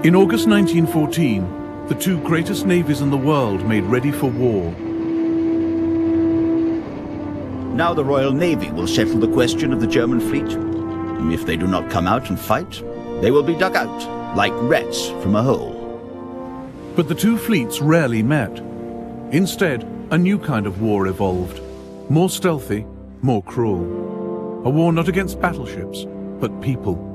In August 1914, the two greatest navies in the world made ready for war. Now the Royal Navy will settle the question of the German fleet. If they do not come out and fight, they will be dug out, like rats from a hole. But the two fleets rarely met. Instead, a new kind of war evolved. More stealthy, more cruel. A war not against battleships, but people.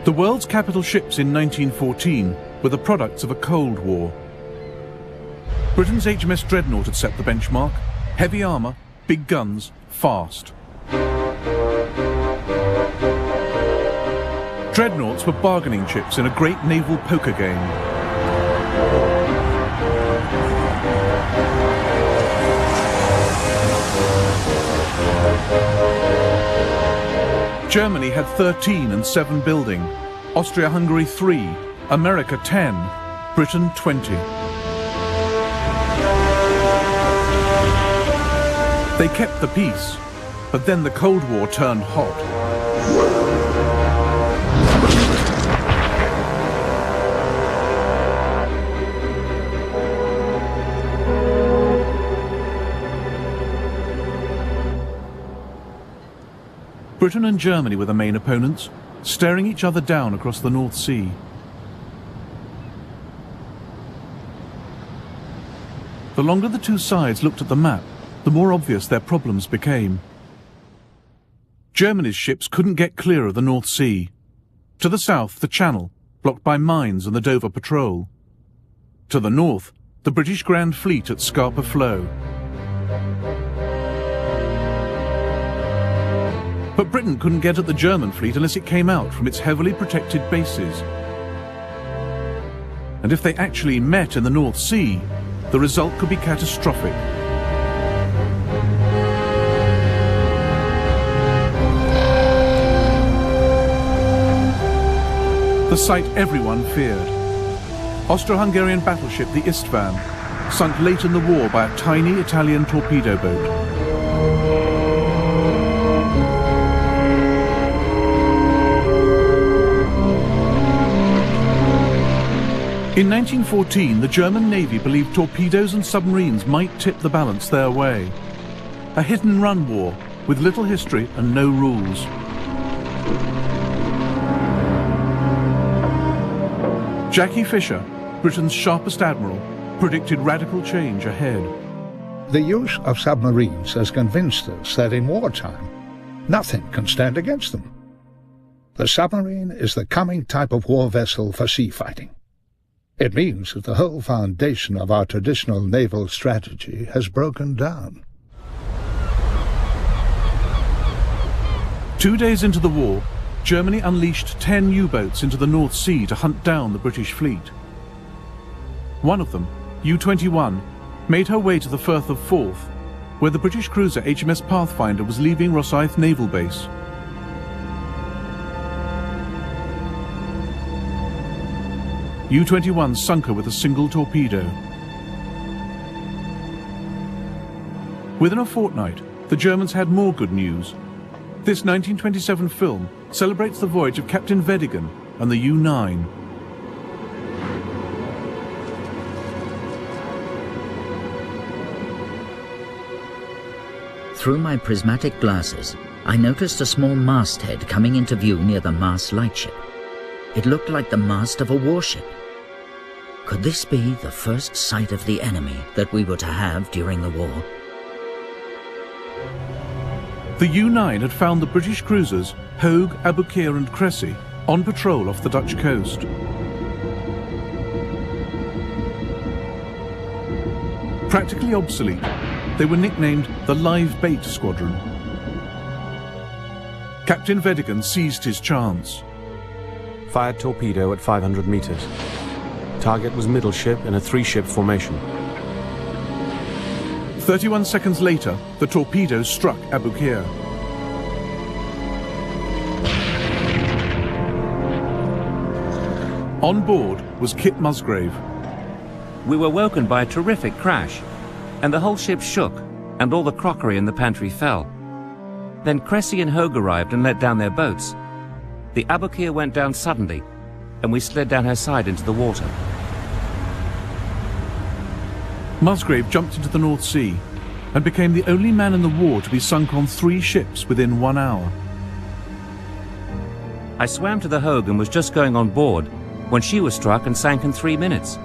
The world's capital ships in 1914 were the products of a Cold War. Britain's HMS Dreadnought had set the benchmark. Heavy armour, big guns, fast. Dreadnoughts were bargaining chips in a great naval poker game. Germany had 13 and 7 building, Austria-Hungary 3, America 10, Britain 20. They kept the peace, but then the Cold War turned hot. Britain and Germany were the main opponents, staring each other down across the North Sea. The longer the two sides looked at the map, the more obvious their problems became. Germany's ships couldn't get clear of the North Sea. To the south, the Channel, blocked by mines and the Dover Patrol. To the north, the British Grand Fleet at Scapa Flow. But Britain couldn't get at the German fleet unless it came out from its heavily protected bases. And if they actually met in the North Sea, the result could be catastrophic. The sight everyone feared. Austro-Hungarian battleship the Istvan, sunk late in the war by a tiny Italian torpedo boat. In 1914, the German Navy believed torpedoes and submarines might tip the balance their way. A hit-and-run war with little history and no rules. Jackie Fisher, Britain's sharpest admiral, predicted radical change ahead. The use of submarines has convinced us that in wartime, nothing can stand against them. The submarine is the coming type of war vessel for sea fighting. It means that the whole foundation of our traditional naval strategy has broken down. 2 days into the war, Germany unleashed 10 U-boats into the North Sea to hunt down the British fleet. One of them, U-21, made her way to the Firth of Forth, where the British cruiser HMS Pathfinder was leaving Rosyth Naval Base. U-21 sunk her with a single torpedo. Within a fortnight, the Germans had more good news. This 1927 film celebrates the voyage of Captain Vedigan and the U-9. Through my prismatic glasses, I noticed a small masthead coming into view near the Mars lightship. It looked like the mast of a warship. Could this be the first sight of the enemy that we were to have during the war? The U-9 had found the British cruisers Hogue, Aboukir and Cressy on patrol off the Dutch coast. Practically obsolete, they were nicknamed the Live Bait Squadron. Captain Vedigan seized his chance. Fired torpedo at 500 meters. Target was middle ship in a 3-ship formation. 31 seconds later, the torpedo struck Abu Qir. On board was Kit Musgrave. We were woken by a terrific crash, and the whole ship shook, and all the crockery in the pantry fell. Then Cressy and Hogue arrived and let down their boats. The Abu Qir went down suddenly, and we slid down her side into the water. Musgrave jumped into the North Sea and became the only man in the war to be sunk on 3 ships within 1 hour. I swam to the Hogue and was just going on board when she was struck and sank in 3 minutes.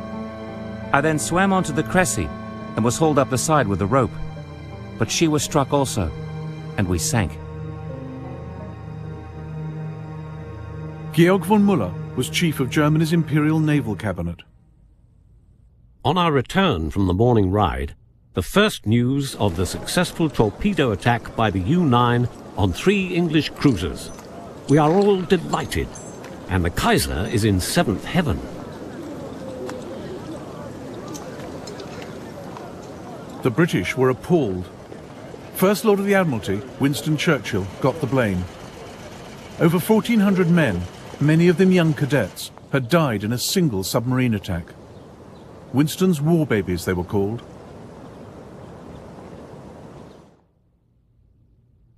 I then swam onto the Cressy and was hauled up the side with a rope. But she was struck also, and we sank. Georg von Müller was chief of Germany's Imperial Naval Cabinet. On our return from the morning ride, the first news of the successful torpedo attack by the U-9 on 3 English cruisers. We are all delighted, and the Kaiser is in 7th heaven. The British were appalled. First Lord of the Admiralty, Winston Churchill, got the blame. Over 1,400 men, many of them young cadets, had died in a single submarine attack. Winston's war babies, they were called.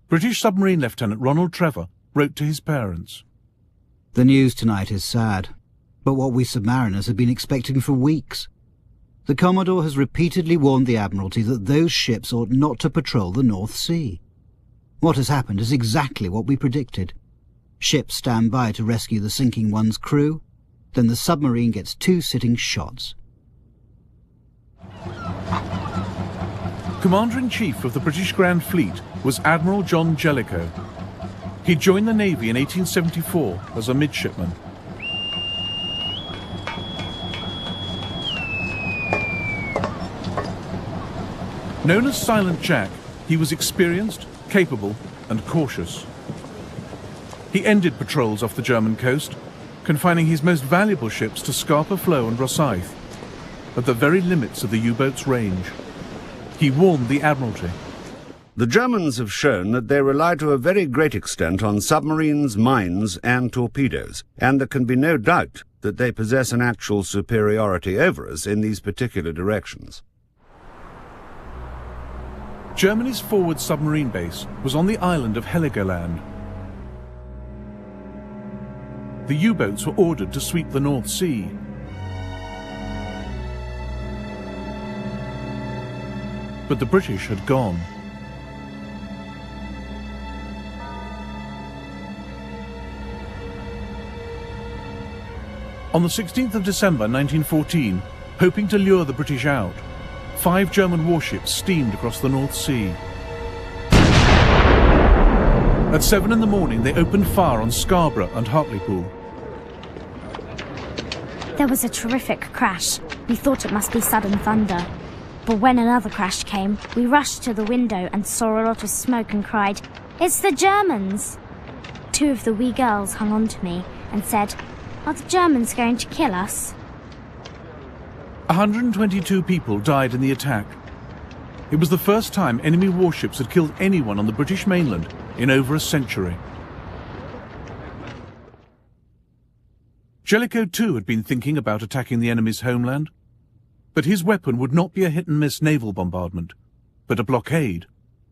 British submarine Lieutenant Ronald Trevor wrote to his parents. The news tonight is sad, but what we submariners have been expecting for weeks. The Commodore has repeatedly warned the Admiralty that those ships ought not to patrol the North Sea. What has happened is exactly what we predicted. Ships stand by to rescue the sinking one's crew, then the submarine gets 2 sitting shots. Commander-in-Chief of the British Grand Fleet was Admiral John Jellicoe. He joined the Navy in 1874 as a midshipman. Known as Silent Jack, he was experienced, capable, and cautious. He ended patrols off the German coast, confining his most valuable ships to Scapa Flow and Rosyth, at the very limits of the U-boat's range. He warned the Admiralty. The Germans have shown that they rely to a very great extent on submarines, mines, and torpedoes, and there can be no doubt that they possess an actual superiority over us in these particular directions. Germany's forward submarine base was on the island of Heligoland. The U-boats were ordered to sweep the North Sea. But the British had gone. On the 16th of December 1914, hoping to lure the British out, 5 German warships steamed across the North Sea. At 7 in the morning, they opened fire on Scarborough and Hartlepool. There was a terrific crash. We thought it must be sudden thunder. But when another crash came, we rushed to the window and saw a lot of smoke and cried, "It's the Germans!" 2 of the wee girls hung on to me and said, "Are the Germans going to kill us?" 122 people died in the attack. It was the first time enemy warships had killed anyone on the British mainland in over a century. Jellicoe too had been thinking about attacking the enemy's homeland, but his weapon would not be a hit-and-miss naval bombardment, but a blockade,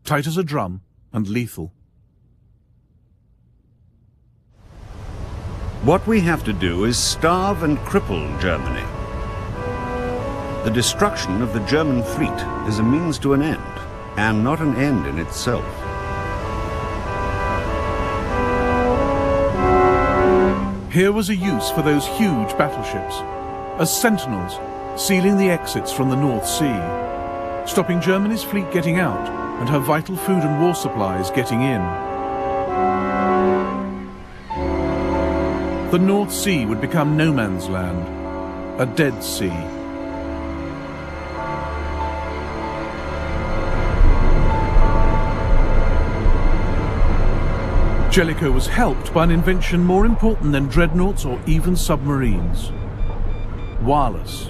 tight as a drum and lethal. What we have to do is starve and cripple Germany. The destruction of the German fleet is a means to an end, and not an end in itself. Here was a use for those huge battleships, as sentinels sealing the exits from the North Sea, stopping Germany's fleet getting out and her vital food and war supplies getting in. The North Sea would become no man's land, a dead sea. Jellicoe was helped by an invention more important than dreadnoughts or even submarines: wireless.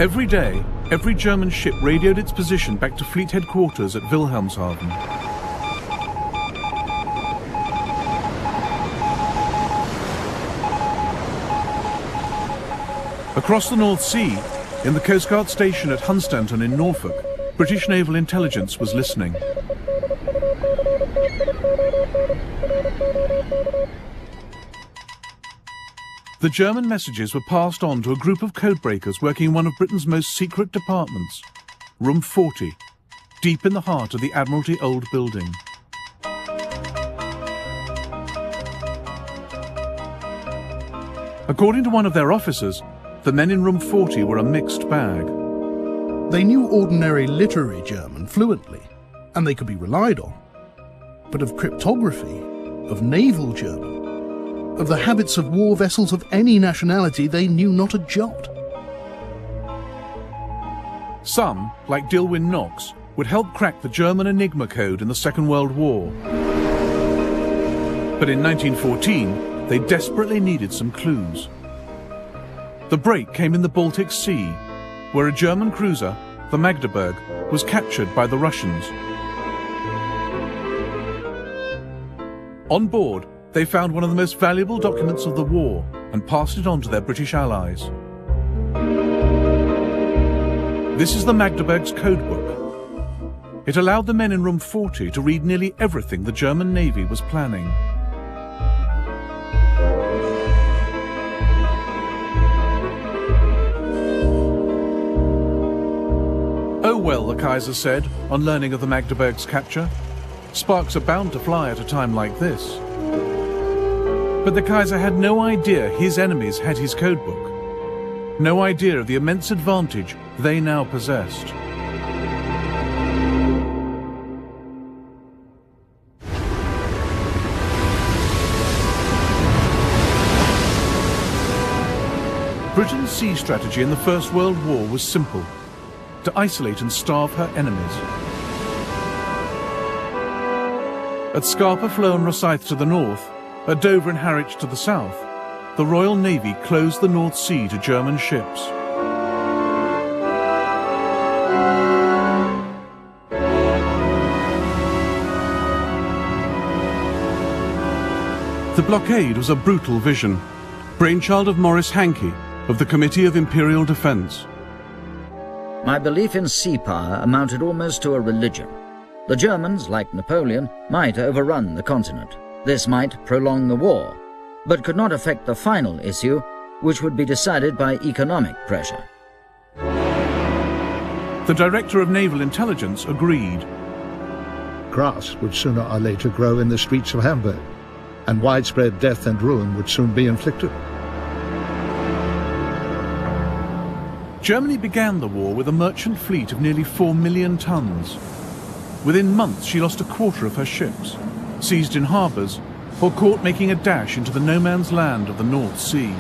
Every day, every German ship radioed its position back to fleet headquarters at Wilhelmshaven. Across the North Sea, in the Coast Guard station at Hunstanton in Norfolk, British naval intelligence was listening. The German messages were passed on to a group of codebreakers working in one of Britain's most secret departments, Room 40, deep in the heart of the Admiralty Old Building. According to one of their officers, the men in Room 40 were a mixed bag. They knew ordinary literary German fluently, and they could be relied on. But of cryptography, of naval German, of the habits of war vessels of any nationality, they knew not a jot. Some, like Dilwyn Knox, would help crack the German Enigma code in the Second World War. But in 1914, they desperately needed some clues. The break came in the Baltic Sea, where a German cruiser, the Magdeburg, was captured by the Russians. On board, they found one of the most valuable documents of the war and passed it on to their British allies. This is the Magdeburg's codebook. It allowed the men in Room 40 to read nearly everything the German Navy was planning. Oh well, the Kaiser said, on learning of the Magdeburg's capture. Sparks are bound to fly at a time like this. But the Kaiser had no idea his enemies had his codebook. No idea of the immense advantage they now possessed. Britain's sea strategy in the First World War was simple: to isolate and starve her enemies. At Scapa Flow and Rosyth to the north, at Dover and Harwich to the south, the Royal Navy closed the North Sea to German ships. The blockade was a brutal vision, brainchild of Maurice Hankey of the Committee of Imperial Defence. My belief in sea power amounted almost to a religion. The Germans, like Napoleon, might overrun the continent. This might prolong the war, but could not affect the final issue, which would be decided by economic pressure. The Director of Naval Intelligence agreed. Grass would sooner or later grow in the streets of Hamburg, and widespread death and ruin would soon be inflicted. Germany began the war with a merchant fleet of nearly 4 million tons. Within months, she lost a quarter of her ships, seized in harbours, or caught making a dash into the no-man's land of the North Sea.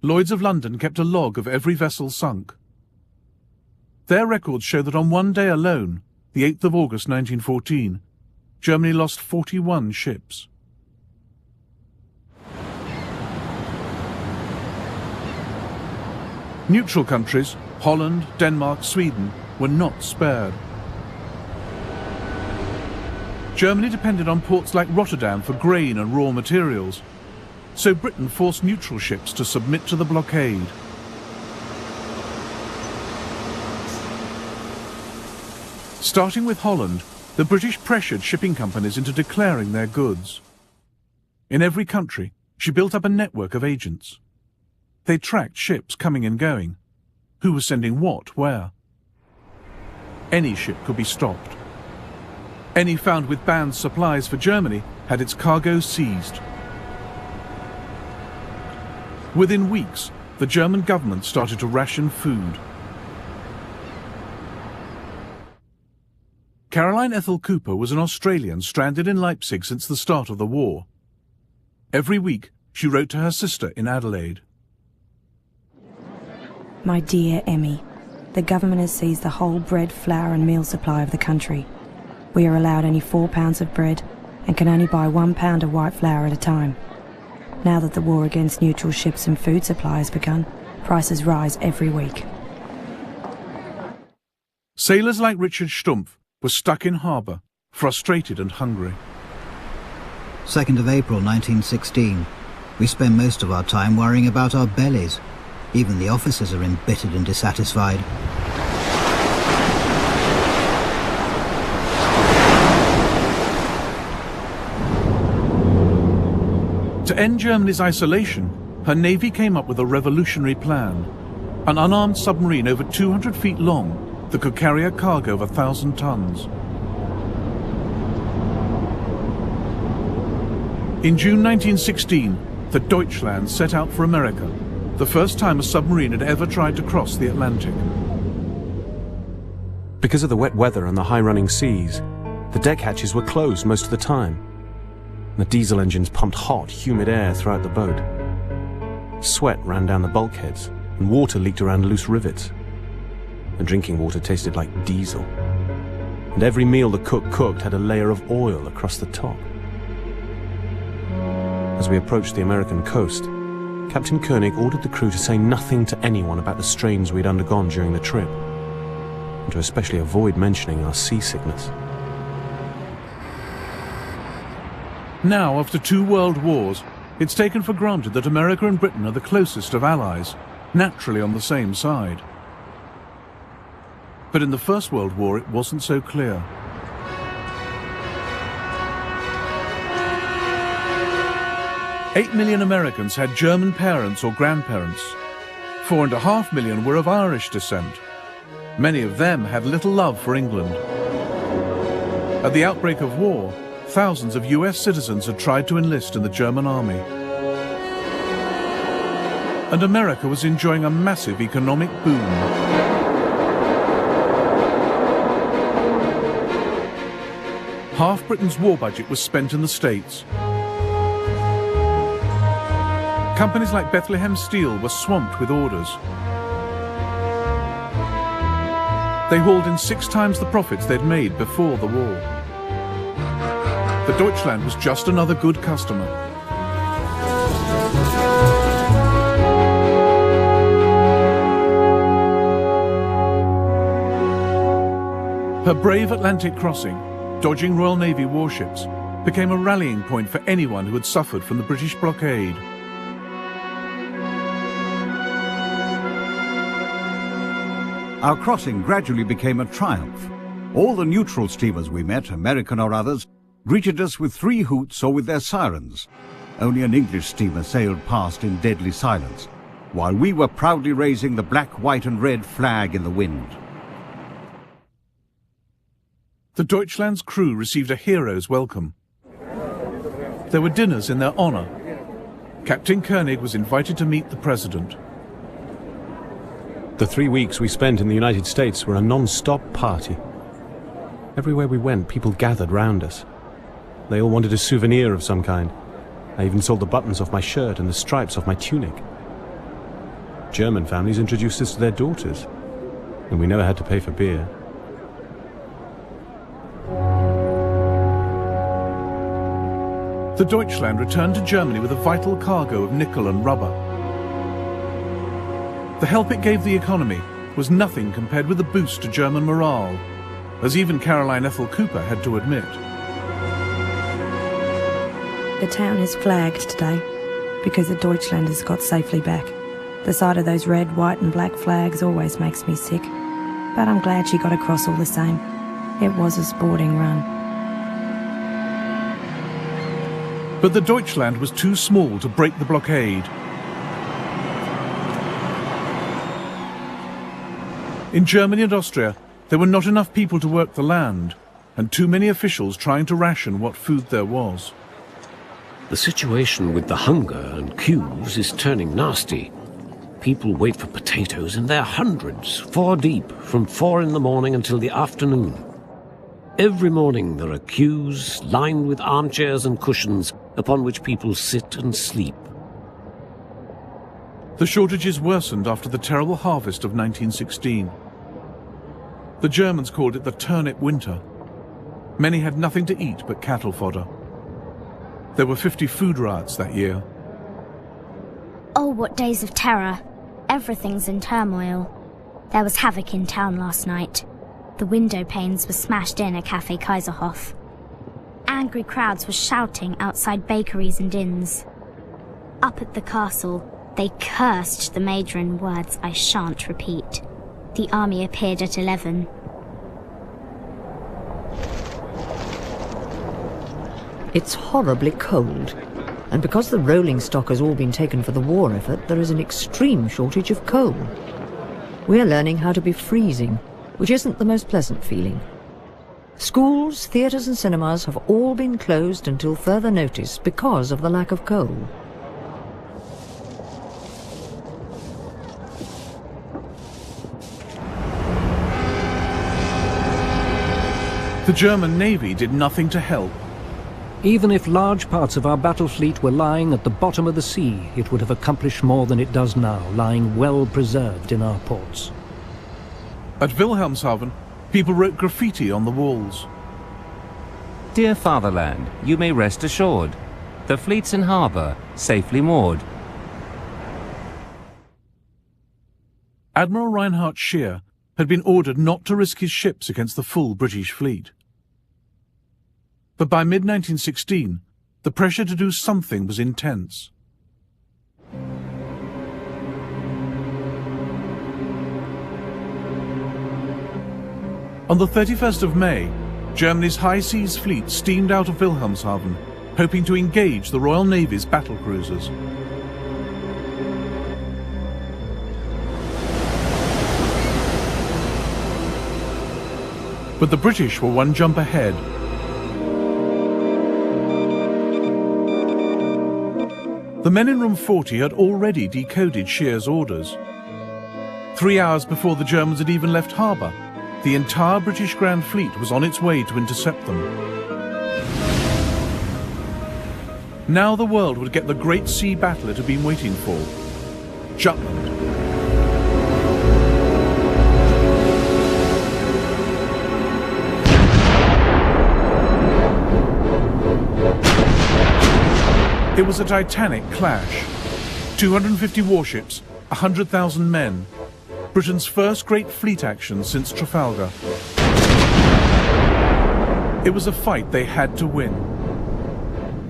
Lloyd's of London kept a log of every vessel sunk. Their records show that on one day alone, the 8th of August 1914, Germany lost 41 ships. Neutral countries, Holland, Denmark, Sweden, were not spared. Germany depended on ports like Rotterdam for grain and raw materials, so Britain forced neutral ships to submit to the blockade. Starting with Holland, the British pressured shipping companies into declaring their goods. In every country, she built up a network of agents. They tracked ships coming and going. Who was sending what, where? Any ship could be stopped. Any found with banned supplies for Germany had its cargo seized. Within weeks, the German government started to ration food. Caroline Ethel Cooper was an Australian stranded in Leipzig since the start of the war. Every week, she wrote to her sister in Adelaide. My dear Emmy, the government has seized the whole bread, flour and meal supply of the country. We are allowed only 4 pounds of bread and can only buy 1 pound of white flour at a time. Now that the war against neutral ships and food supply has begun, prices rise every week. Sailors like Richard Stumpf were stuck in harbour, frustrated and hungry. 2nd of April 1916. We spend most of our time worrying about our bellies. Even the officers are embittered and dissatisfied. To end Germany's isolation, her navy came up with a revolutionary plan. An unarmed submarine over 200 feet long that could carry a cargo of 1,000 tons. In June 1916, the Deutschland set out for America, the first time a submarine had ever tried to cross the Atlantic. Because of the wet weather and the high-running seas, the deck hatches were closed most of the time. The diesel engines pumped hot, humid air throughout the boat. Sweat ran down the bulkheads, and water leaked around loose rivets. The drinking water tasted like diesel. And every meal the cook cooked had a layer of oil across the top. As we approached the American coast, Captain Koenig ordered the crew to say nothing to anyone about the strains we'd undergone during the trip, and to especially avoid mentioning our seasickness. Now, after 2 world wars, it's taken for granted that America and Britain are the closest of allies, naturally on the same side. But in the First World War, it wasn't so clear. "8 million Americans had German parents or grandparents. 4.5 million were of Irish descent. Many of them had little love for England. At the outbreak of war, thousands of US citizens had tried to enlist in the German army. And America was enjoying a massive economic boom. Half Britain's war budget was spent in the States. Companies like Bethlehem Steel were swamped with orders. They hauled in 6 times the profits they'd made before the war. The Deutschland was just another good customer. Her brave Atlantic crossing, dodging Royal Navy warships, became a rallying point for anyone who had suffered from the British blockade. Our crossing gradually became a triumph. All the neutral steamers we met, American or others, greeted us with 3 hoots or with their sirens. Only an English steamer sailed past in deadly silence, while we were proudly raising the black, white and red flag in the wind. The Deutschland's crew received a hero's welcome. There were dinners in their honour. Captain Koenig was invited to meet the President. The 3 weeks we spent in the United States were a non-stop party. Everywhere we went, people gathered round us. They all wanted a souvenir of some kind. I even sold the buttons off my shirt and the stripes off my tunic. German families introduced us to their daughters, and we never had to pay for beer. The Deutschland returned to Germany with a vital cargo of nickel and rubber. The help it gave the economy was nothing compared with the boost to German morale, as even Caroline Ethel Cooper had to admit. The town is flagged today because the Deutschlanders got safely back. The sight of those red, white and black flags always makes me sick, but I'm glad she got across all the same. It was a sporting run. But the Deutschland was too small to break the blockade. In Germany and Austria, there were not enough people to work the land, and too many officials trying to ration what food there was. The situation with the hunger and queues is turning nasty. People wait for potatoes in their hundreds, 4 deep, from 4 in the morning until the afternoon. Every morning there are queues lined with armchairs and cushions upon which people sit and sleep. The shortages worsened after the terrible harvest of 1916. The Germans called it the turnip winter. Many had nothing to eat but cattle fodder. There were 50 food riots that year. Oh, what days of terror. Everything's in turmoil. There was havoc in town last night. The window panes were smashed in at Café Kaiserhof. Angry crowds were shouting outside bakeries and inns. Up at the castle, they cursed the Major in words I shan't repeat. The army appeared at 11. It's horribly cold, and because the rolling stock has all been taken for the war effort, there is an extreme shortage of coal. We're learning how to be freezing, which isn't the most pleasant feeling. Schools, theatres and cinemas have all been closed until further notice because of the lack of coal. The German Navy did nothing to help. Even if large parts of our battle fleet were lying at the bottom of the sea, it would have accomplished more than it does now, lying well preserved in our ports. At Wilhelmshaven, people wrote graffiti on the walls. Dear Fatherland, you may rest assured. The fleet's in harbour, safely moored. Admiral Reinhard Scheer had been ordered not to risk his ships against the full British fleet. But by mid-1916, the pressure to do something was intense. On the 31st of May, Germany's High Seas Fleet steamed out of Wilhelmshaven, hoping to engage the Royal Navy's battle cruisers. But the British were one jump ahead. The men in room 40 had already decoded Scheer's orders. 3 hours before the Germans had even left harbour, the entire British Grand Fleet was on its way to intercept them. Now the world would get the great sea battle it had been waiting for, Jutland. It was a titanic clash. 250 warships, 100,000 men. Britain's first great fleet action since Trafalgar. It was a fight they had to win.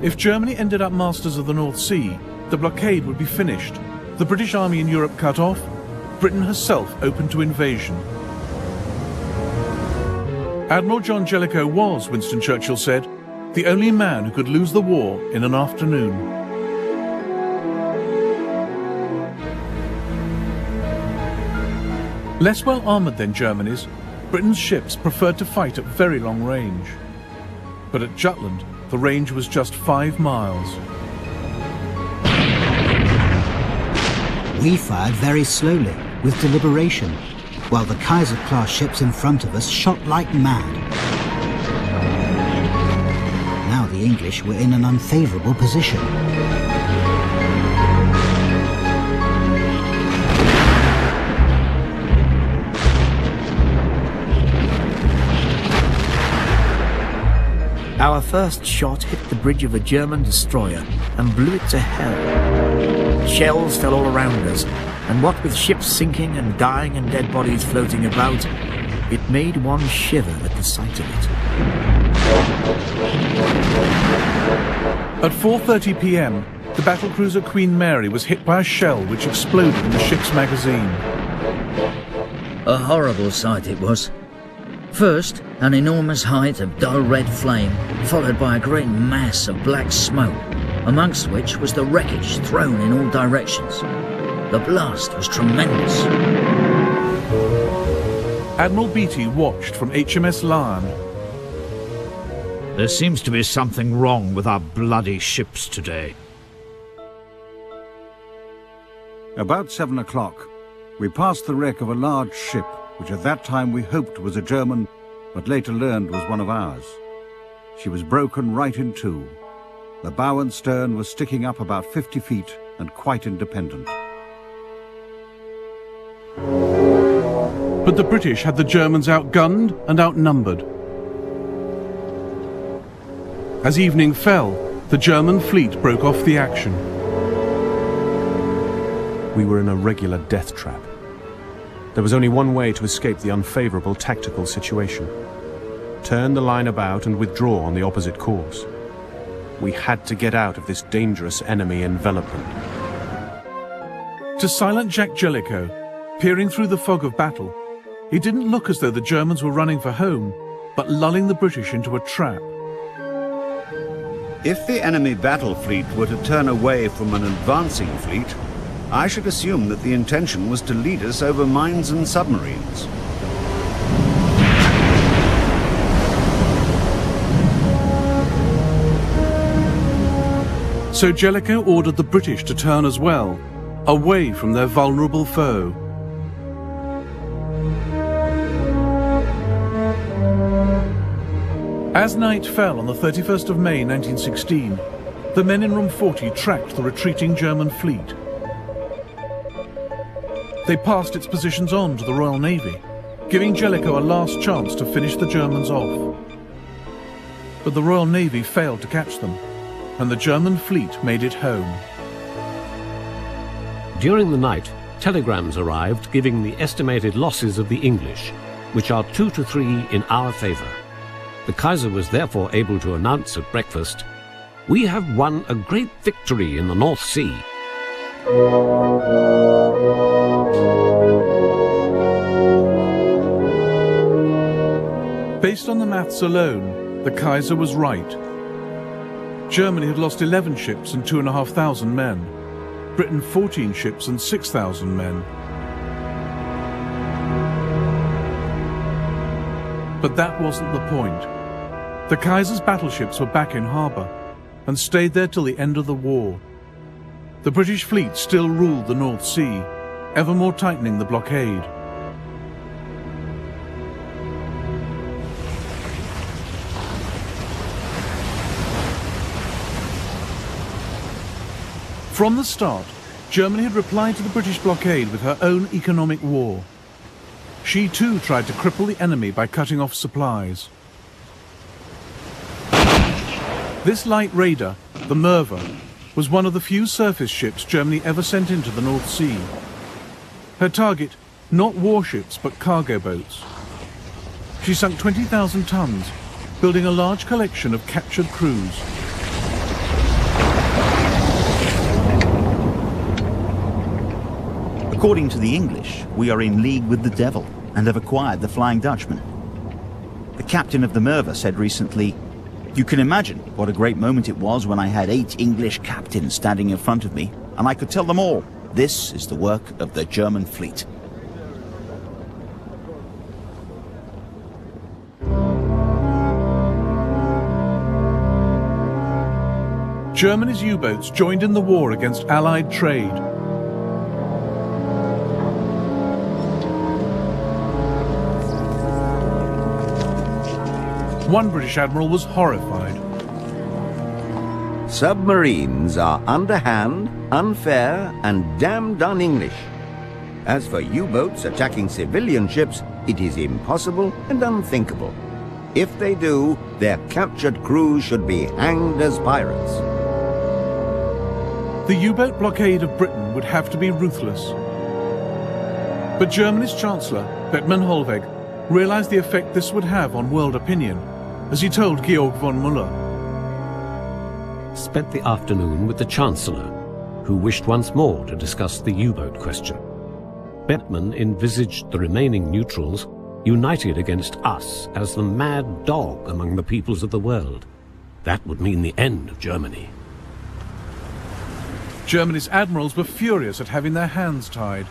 If Germany ended up masters of the North Sea, the blockade would be finished, the British Army in Europe cut off, Britain herself open to invasion. Admiral John Jellicoe was, Winston Churchill said, the only man who could lose the war in an afternoon. Less well armoured than Germany's, Britain's ships preferred to fight at very long range. But at Jutland, the range was just 5 miles. We fired very slowly, with deliberation, while the Kaiser-class ships in front of us shot like mad. Now the English were in an unfavourable position. Our first shot hit the bridge of a German destroyer and blew it to hell. Shells fell all around us, and what with ships sinking and dying and dead bodies floating about, it made one shiver at the sight of it. At 4:30 p.m, the battlecruiser Queen Mary was hit by a shell which exploded in the ship's magazine. A horrible sight it was. First, an enormous height of dull red flame, followed by a great mass of black smoke, amongst which was the wreckage thrown in all directions. The blast was tremendous. Admiral Beatty watched from HMS Lion. There seems to be something wrong with our bloody ships today. About 7 o'clock, we passed the wreck of a large ship, which at that time we hoped was a German, but later learned was one of ours. She was broken right in two. The bow and stern were sticking up about 50 feet and quite independent. But But the British had the Germans outgunned and outnumbered. As evening fell, the German fleet broke off the action. We were in a regular death trap. There was only one way to escape the unfavorable tactical situation. Turn the line about and withdraw on the opposite course. We had to get out of this dangerous enemy envelopment. To silent Jack Jellicoe, peering through the fog of battle, it didn't look as though the Germans were running for home, but lulling the British into a trap. If the enemy battle fleet were to turn away from an advancing fleet, I should assume that the intention was to lead us over mines and submarines. So Jellicoe ordered the British to turn as well, away from their vulnerable foe. As night fell on the 31st of May 1916, the men in Room 40 tracked the retreating German fleet. They passed its positions on to the Royal Navy, giving Jellicoe a last chance to finish the Germans off. But the Royal Navy failed to catch them, and the German fleet made it home. During the night, telegrams arrived giving the estimated losses of the English, which are 2 to 3 in our favour. The Kaiser was therefore able to announce at breakfast, "We have won a great victory in the North Sea." Based on the maths alone, the Kaiser was right. Germany had lost 11 ships and 2,500 men. Britain 14 ships and 6,000 men. But that wasn't the point. The Kaiser's battleships were back in harbour and stayed there till the end of the war. The British fleet still ruled the North Sea, ever more tightening the blockade. From the start, Germany had replied to the British blockade with her own economic war. She too tried to cripple the enemy by cutting off supplies. This light raider, the Merva, was one of the few surface ships Germany ever sent into the North Sea. Her target, not warships but cargo boats. She sunk 20,000 tons, building a large collection of captured crews. According to the English, we are in league with the devil and have acquired the Flying Dutchman. The captain of the Merva said recently, "You can imagine what a great moment it was when I had 8 English captains standing in front of me, and I could tell them all, this is the work of the German fleet." Germany's U-boats joined in the war against Allied trade. One British admiral was horrified. Submarines are underhand, unfair, and damned un-English. As for U-boats attacking civilian ships, it is impossible and unthinkable. If they do, their captured crews should be hanged as pirates. The U-boat blockade of Britain would have to be ruthless. But Germany's Chancellor, Bethmann Hollweg, realized the effect this would have on world opinion, as he told Georg von Müller. Spent the afternoon with the Chancellor, who wished once more to discuss the U-boat question. Bethmann envisaged the remaining neutrals united against us as the mad dog among the peoples of the world. That would mean the end of Germany. Germany's admirals were furious at having their hands tied.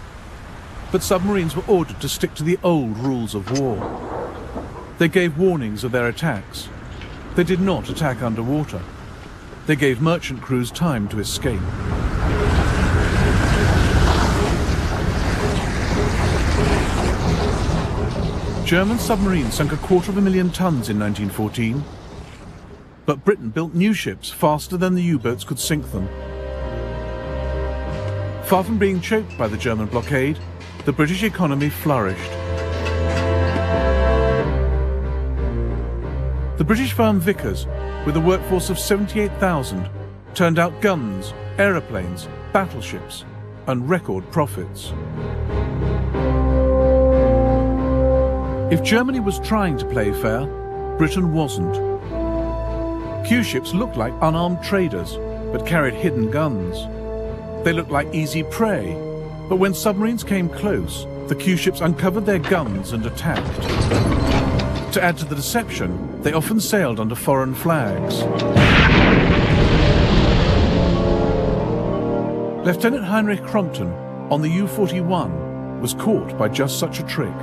But submarines were ordered to stick to the old rules of war. They gave warnings of their attacks. They did not attack underwater. They gave merchant crews time to escape. German submarines sunk 250,000 tons in 1914. But Britain built new ships faster than the U-boats could sink them. Far from being choked by the German blockade, the British economy flourished. The British firm Vickers, with a workforce of 78,000, turned out guns, aeroplanes, battleships, and record profits. If Germany was trying to play fair, Britain wasn't. Q-ships looked like unarmed traders, but carried hidden guns. They looked like easy prey, but when submarines came close, the Q-ships uncovered their guns and attacked. To add to the deception, they often sailed under foreign flags. Lieutenant Heinrich Crompton, on the U-41, was caught by just such a trick.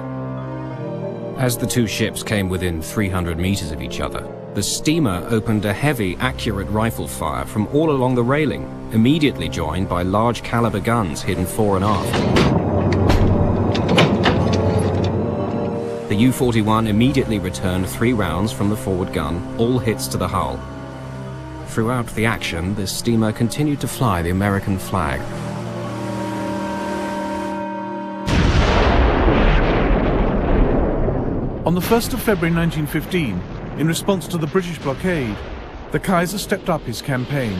As the two ships came within 300 meters of each other, the steamer opened a heavy, accurate rifle fire from all along the railing, immediately joined by large caliber guns hidden fore and aft. The U-41 immediately returned 3 rounds from the forward gun, all hits to the hull. Throughout the action, the steamer continued to fly the American flag. On the 1st of February 1915, in response to the British blockade, the Kaiser stepped up his campaign.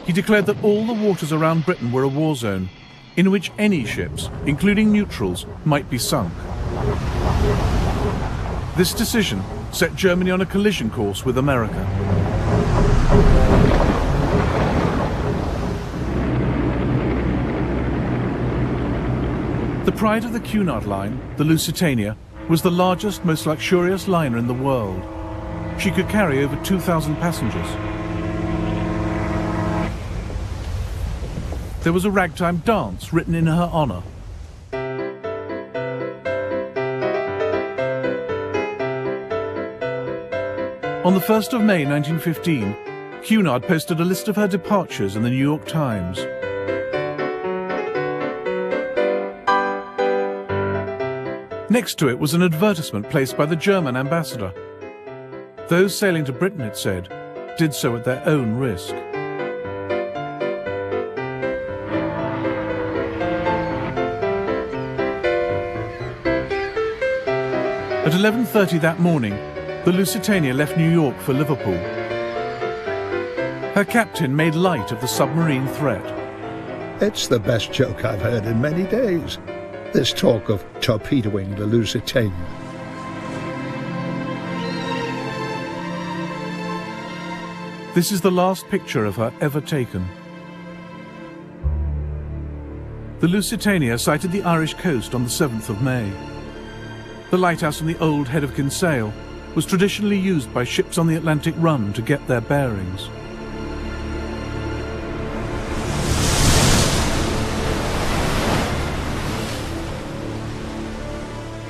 He declared that all the waters around Britain were a war zone, in which any ships, including neutrals, might be sunk. This decision set Germany on a collision course with America. The pride of the Cunard Line, the Lusitania, was the largest, most luxurious liner in the world. She could carry over 2,000 passengers. There was a ragtime dance written in her honor. On the 1st of May 1915, Cunard posted a list of her departures in the New York Times. Next to it was an advertisement placed by the German ambassador. Those sailing to Britain, it said, did so at their own risk. At 11:30 that morning, the Lusitania left New York for Liverpool. Her captain made light of the submarine threat. It's the best joke I've heard in many days. This talk of torpedoing the Lusitania. This is the last picture of her ever taken. The Lusitania sighted the Irish coast on the 7th of May. The lighthouse on the old Head of Kinsale was traditionally used by ships on the Atlantic Run to get their bearings.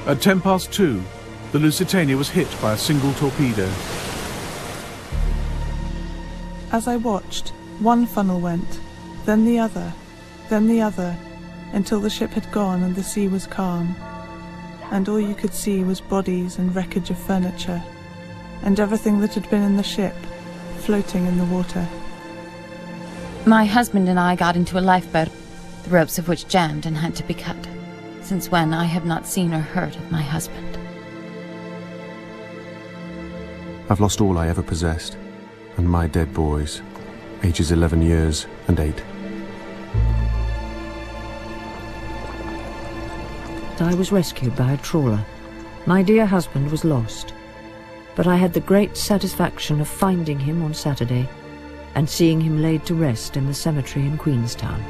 At 2:10, the Lusitania was hit by a single torpedo. As I watched, one funnel went, then the other, until the ship had gone and the sea was calm. And all you could see was bodies and wreckage of furniture, and everything that had been in the ship, floating in the water. My husband and I got into a lifeboat, the ropes of which jammed and had to be cut. Since when, I have not seen or heard of my husband. I've lost all I ever possessed, and my dead boys, ages 11 years and 8. I was rescued by a trawler. My dear husband was lost, but I had the great satisfaction of finding him on Saturday and seeing him laid to rest in the cemetery in Queenstown.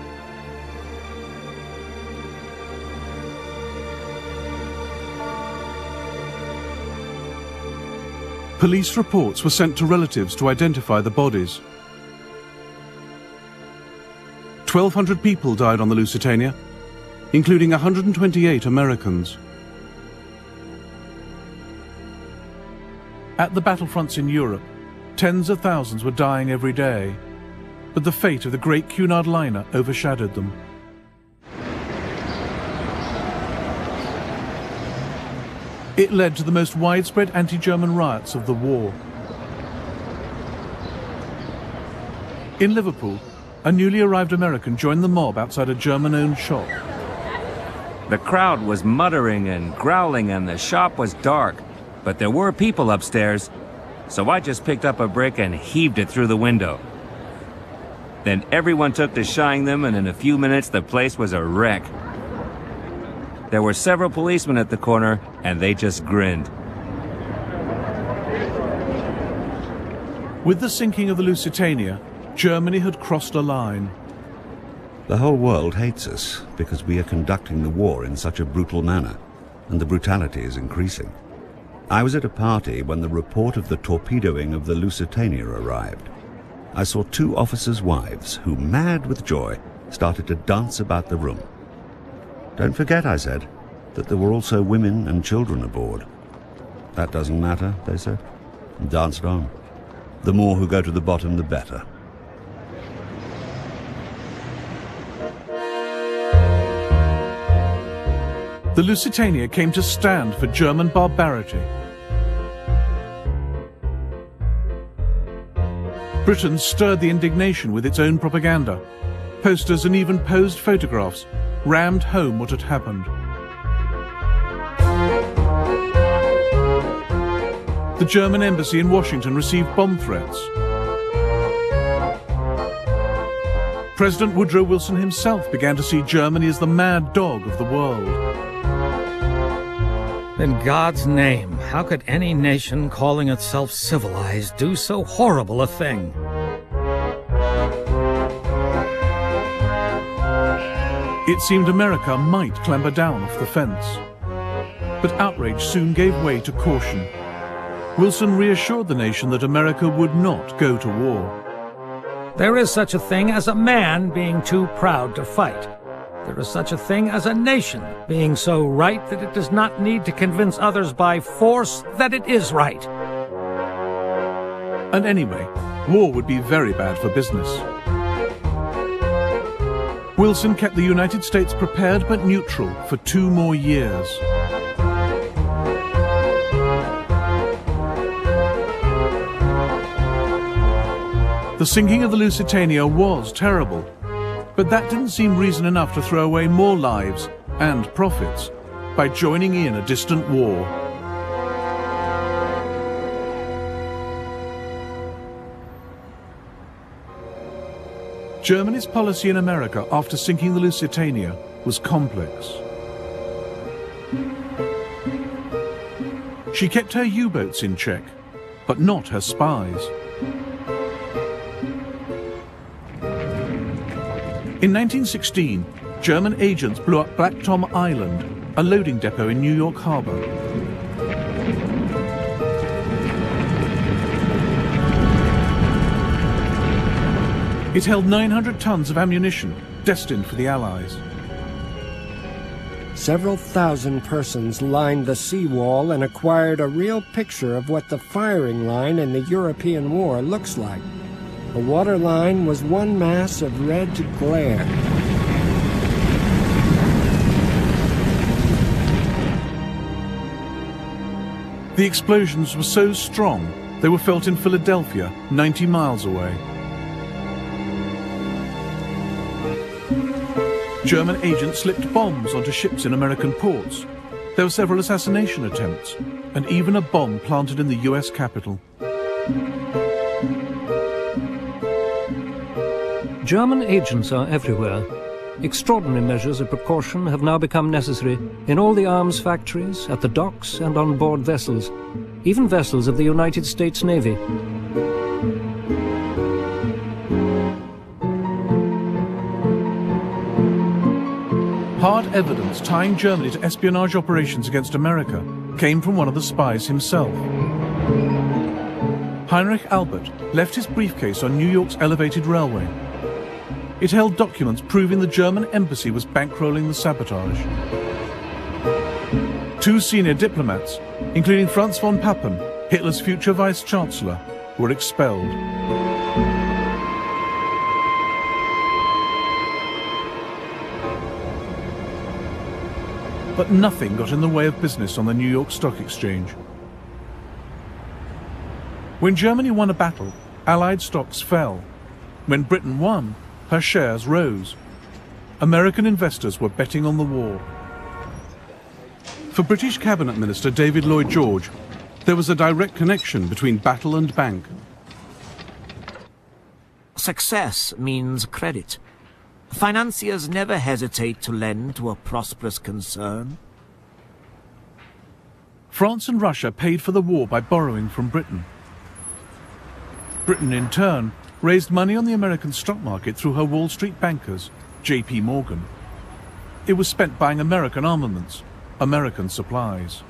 Police reports were sent to relatives to identify the bodies. 1,200 people died on the Lusitania, including 128 Americans. At the battlefronts in Europe, tens of thousands were dying every day, but the fate of the great Cunard liner overshadowed them. It led to the most widespread anti-German riots of the war. In Liverpool, a newly arrived American joined the mob outside a German-owned shop. The crowd was muttering and growling and the shop was dark. but there were people upstairs, so I just picked up a brick and heaved it through the window. Then everyone took to shying them, and in a few minutes the place was a wreck. There were several policemen at the corner, and they just grinned. With the sinking of the Lusitania, Germany had crossed a line. The whole world hates us because we are conducting the war in such a brutal manner, and the brutality is increasing. I was at a party when the report of the torpedoing of the Lusitania arrived. I saw 2 officers' wives who, mad with joy, started to dance about the room. Don't forget, I said, that there were also women and children aboard. That doesn't matter, they said, and danced on. The more who go to the bottom, the better. The Lusitania came to stand for German barbarity. Britain stirred the indignation with its own propaganda. Posters and even posed photographs rammed home what had happened. The German embassy in Washington received bomb threats. President Woodrow Wilson himself began to see Germany as the mad dog of the world. In God's name, how could any nation calling itself civilized do so horrible a thing? It seemed America might clamber down off the fence. But outrage soon gave way to caution. Wilson reassured the nation that America would not go to war. There is such a thing as a man being too proud to fight. There is such a thing as a nation being so right that it does not need to convince others by force that it is right. And anyway, war would be very bad for business. Wilson kept the United States prepared but neutral for 2 more years. The sinking of the Lusitania was terrible, but that didn't seem reason enough to throw away more lives and profits by joining in a distant war. Germany's policy in America after sinking the Lusitania was complex. She kept her U-boats in check, but not her spies. In 1916, German agents blew up Black Tom Island, a loading depot in New York Harbor. It held 900 tons of ammunition destined for the Allies. Several thousand persons lined the seawall and acquired a real picture of what the firing line in the European war looks like. The water line was one mass of red glare. The explosions were so strong, they were felt in Philadelphia, 90 miles away. German agents slipped bombs onto ships in American ports. There were several assassination attempts, and even a bomb planted in the US Capitol. German agents are everywhere. Extraordinary measures of precaution have now become necessary in all the arms factories, at the docks and on board vessels, even vessels of the United States Navy. Hard evidence tying Germany to espionage operations against America came from one of the spies himself. Heinrich Albert left his briefcase on New York's elevated railway. It held documents proving the German embassy was bankrolling the sabotage. 2 senior diplomats, including Franz von Papen, Hitler's future vice-chancellor, were expelled. But nothing got in the way of business on the New York Stock Exchange. When Germany won a battle, Allied stocks fell. When Britain won, her shares rose. American investors were betting on the war. For British Cabinet Minister David Lloyd George, There was a direct connection between battle and bank. Success means credit. Financiers never hesitate to lend to a prosperous concern. France and Russia paid for the war by borrowing from Britain. Britain, in turn, raised money on the American stock market through her Wall Street bankers, J.P. Morgan. It was spent buying American armaments, American supplies.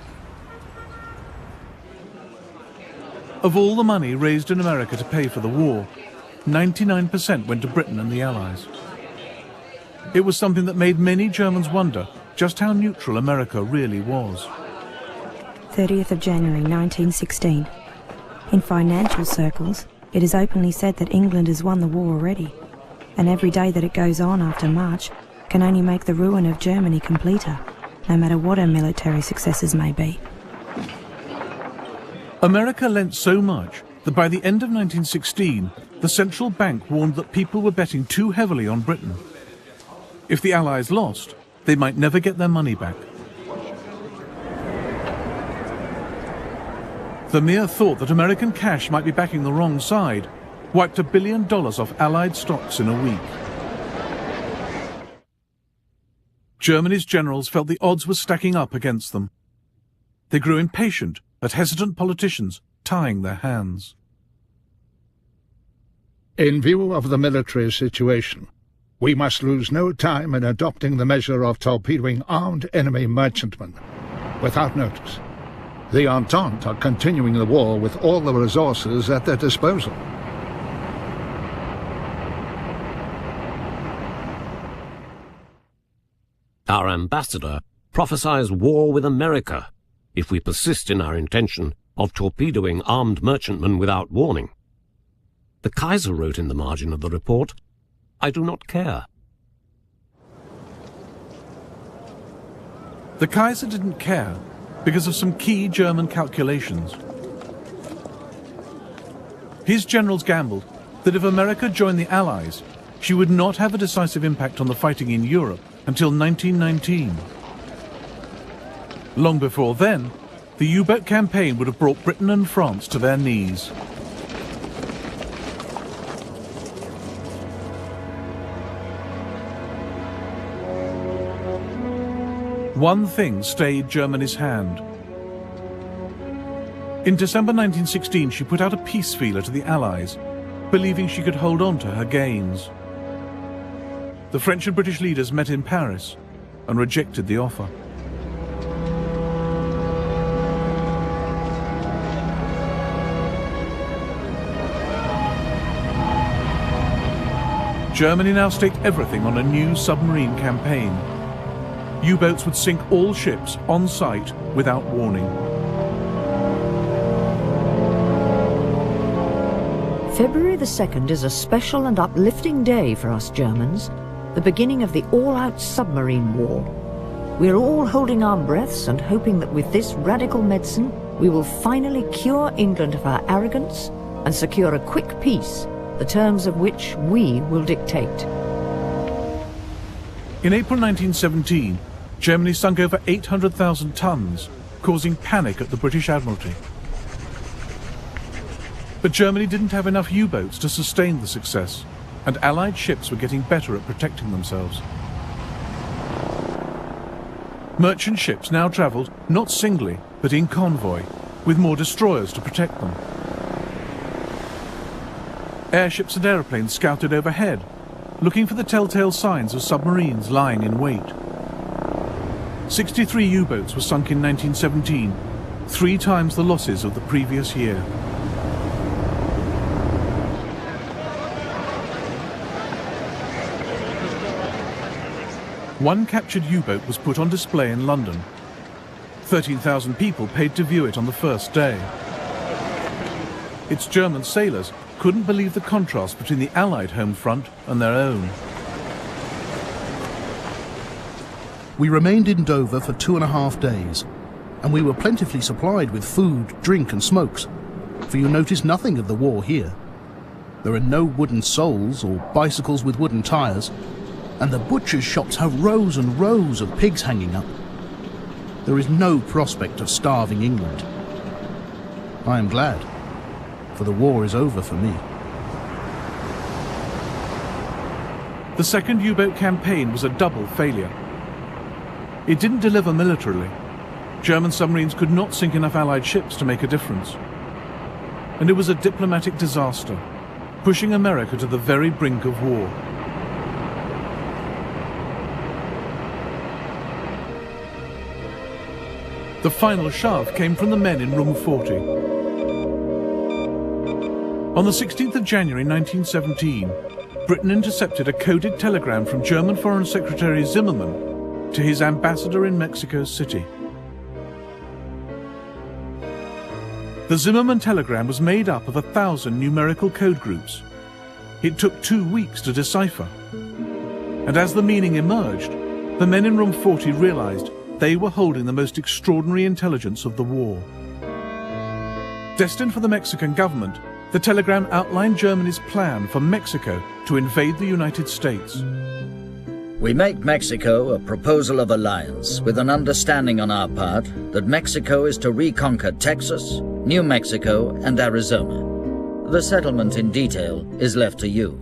Of all the money raised in America to pay for the war, 99% went to Britain and the Allies. It was something that made many Germans wonder just how neutral America really was. 30th of January 1916. In financial circles, it is openly said that England has won the war already, and every day that it goes on after March can only make the ruin of Germany completer, no matter what her military successes may be. America lent so much that by the end of 1916, the central bank warned that people were betting too heavily on Britain. If the Allies lost, they might never get their money back. The mere thought that American cash might be backing the wrong side wiped $1 billion off Allied stocks in a week. Germany's generals felt the odds were stacking up against them. They grew impatient at hesitant politicians tying their hands. In view of the military situation, we must lose no time in adopting the measure of torpedoing armed enemy merchantmen without notice. The Entente are continuing the war with all the resources at their disposal. Our ambassador prophesies war with America if we persist in our intention of torpedoing armed merchantmen without warning. The Kaiser wrote in the margin of the report, "I do not care." The Kaiser didn't care because of some key German calculations. His generals gambled that if America joined the Allies, she would not have a decisive impact on the fighting in Europe until 1919. Long before then, the U-boat campaign would have brought Britain and France to their knees. One thing stayed Germany's hand. In December 1916, she put out a peace feeler to the Allies, believing she could hold on to her gains. The French and British leaders met in Paris and rejected the offer. Germany now staked everything on a new submarine campaign. U-boats would sink all ships on sight without warning. February the 2nd is a special and uplifting day for us Germans, the beginning of the all-out submarine war. We are all holding our breaths and hoping that with this radical medicine we will finally cure England of our arrogance and secure a quick peace, the terms of which we will dictate. In April 1917, Germany sunk over 800,000 tons, causing panic at the British Admiralty. But Germany didn't have enough U-boats to sustain the success, and Allied ships were getting better at protecting themselves. Merchant ships now travelled not singly, but in convoy, with more destroyers to protect them. Airships and aeroplanes scouted overhead, looking for the telltale signs of submarines lying in wait. 63 U-boats were sunk in 1917, 3 times the losses of the previous year. One captured U-boat was put on display in London. 13,000 people paid to view it on the first day. Its German sailors couldn't believe the contrast between the Allied home front and their own. We remained in Dover for 2.5 days, and we were plentifully supplied with food, drink and smokes, for you notice nothing of the war here. There are no wooden soles or bicycles with wooden tyres, and the butchers' shops have rows and rows of pigs hanging up. There is no prospect of starving England. I am glad, for the war is over for me. The second U-boat campaign was a double failure. It didn't deliver militarily. German submarines could not sink enough Allied ships to make a difference. And it was a diplomatic disaster, pushing America to the very brink of war. The final shove came from the men in Room 40. On the 16th of January 1917, Britain intercepted a coded telegram from German Foreign Secretary Zimmermann to his ambassador in Mexico City. The Zimmermann telegram was made up of 1,000 numerical code groups. It took 2 weeks to decipher. And as the meaning emerged, the men in Room 40 realized they were holding the most extraordinary intelligence of the war. Destined for the Mexican government, the telegram outlined Germany's plan for Mexico to invade the United States. We make Mexico a proposal of alliance with an understanding on our part that Mexico is to reconquer Texas, New Mexico, and Arizona. The settlement in detail is left to you.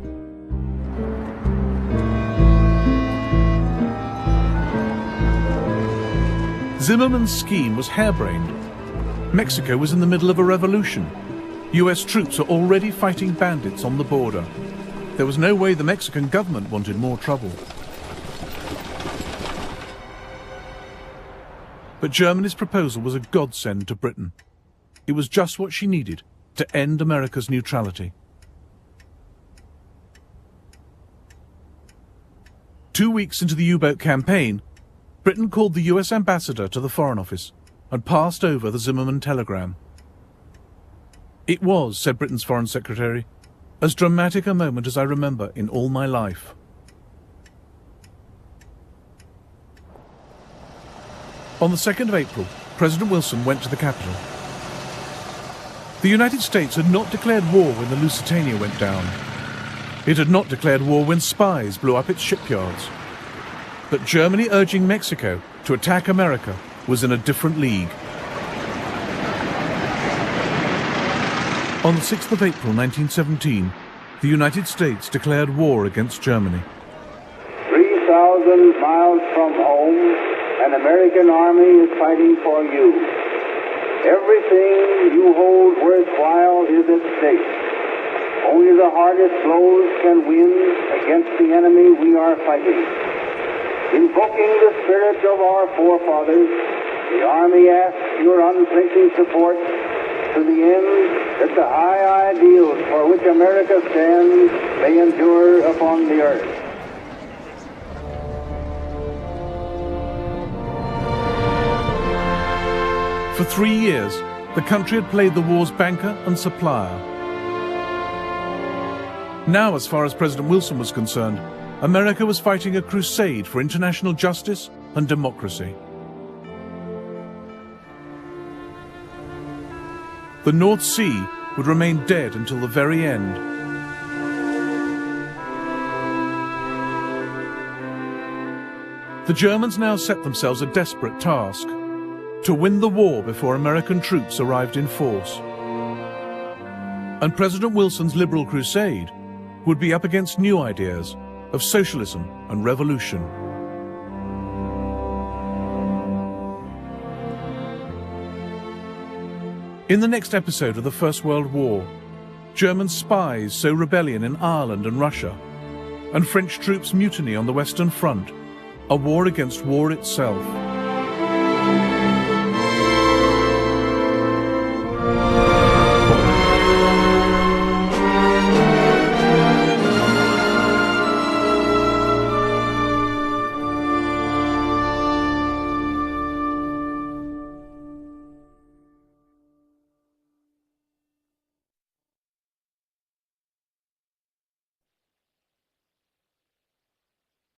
Zimmermann's scheme was harebrained. Mexico was in the middle of a revolution. US troops were already fighting bandits on the border. There was no way the Mexican government wanted more trouble. But Germany's proposal was a godsend to Britain. It was just what she needed to end America's neutrality. 2 weeks into the U-boat campaign, Britain called the US ambassador to the Foreign Office and passed over the Zimmermann telegram. It was, said Britain's Foreign Secretary, as dramatic a moment as I remember in all my life. On the 2nd of April, President Wilson went to the Capitol. The United States had not declared war when the Lusitania went down. It had not declared war when spies blew up its shipyards. But Germany urging Mexico to attack America was in a different league. On the 6th of April 1917, the United States declared war against Germany. 3,000 miles from home, an American army is fighting for you. Everything you hold worthwhile is at stake. Only the hardest blows can win against the enemy we are fighting. Invoking the spirit of our forefathers, the Army asks your unflinching support to the end that the high ideals for which America stands may endure upon the earth. For 3 years, the country had played the war's banker and supplier. Now, as far as President Wilson was concerned, America was fighting a crusade for international justice and democracy. The North Sea would remain dead until the very end. The Germans now set themselves a desperate task: to win the war before American troops arrived in force. And President Wilson's liberal crusade would be up against new ideas of socialism and revolution. In the next episode of the First World War, German spies sow rebellion in Ireland and Russia, and French troops mutiny on the Western Front, a war against war itself.